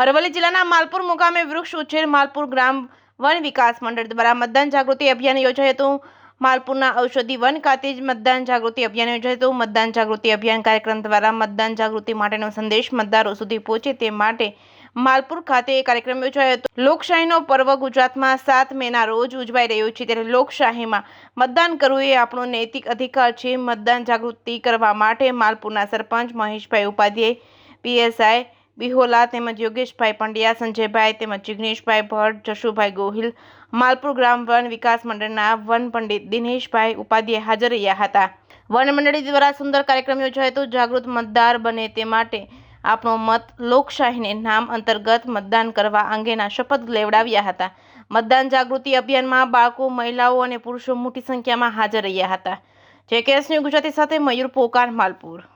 અરવલ્લી જિલ્લાના માલપુર મુકામે વૃક્ષ ઉછેર માલપુર ગ્રામ વન વિકાસ મંડળ દ્વારા મતદાન જાગૃતિ અભિયાન યોજાયું હતું. માલપુરના ઔષધિ વન ખાતે મતદાન જાગૃતિ અભિયાન યોજાયું હતું. મતદાન જાગૃતિ અભિયાન કાર્યક્રમ દ્વારા મતદાન જાગૃતિ માટેનો સંદેશ મતદારો સુધી પહોંચે તે માટે માલપુર ખાતે કાર્યક્રમ યોજાયો હતો. લોકશાહીનો પર્વ ગુજરાતમાં 7 મેના રોજ ઉજવાઈ રહ્યો છે, ત્યારે લોકશાહીમાં મતદાન કરવું એ આપણો નૈતિક અધિકાર છે. મતદાન જાગૃતિ કરવા માટે માલપુરના સરપંચ મહેશભાઈ ઉપાધ્યાય, પીએસઆઈ બિહોલા તેમજ યોગેશભાઈ પંડ્યા, સંજયભાઈ તેમજ જિગ્નેશભાઈ ભટ્ટ, જશુભાઈ ગોહિલ, માલપુર ગ્રામ વન વિકાસ મંડળના વન પંડિત દિનેશભાઈ ઉપાધ્યાય હાજર રહ્યા હતા. વન મંડળી દ્વારા સુંદર કાર્યક્રમ યોજાયો હતો. જાગૃત મતદાર બને તે માટે આપણો મત લોકશાહીને નામ અંતર્ગત મતદાન કરવા અંગેના શપથ લેવડાવ્યા હતા. મતદાન જાગૃતિ અભિયાનમાં બાળકો, મહિલાઓ અને પુરુષો મોટી સંખ્યામાં હાજર રહ્યા હતા. જેકેએસ ન્યૂઝ ગુજરાતી સાથે મયુર પોકાર, માલપુર.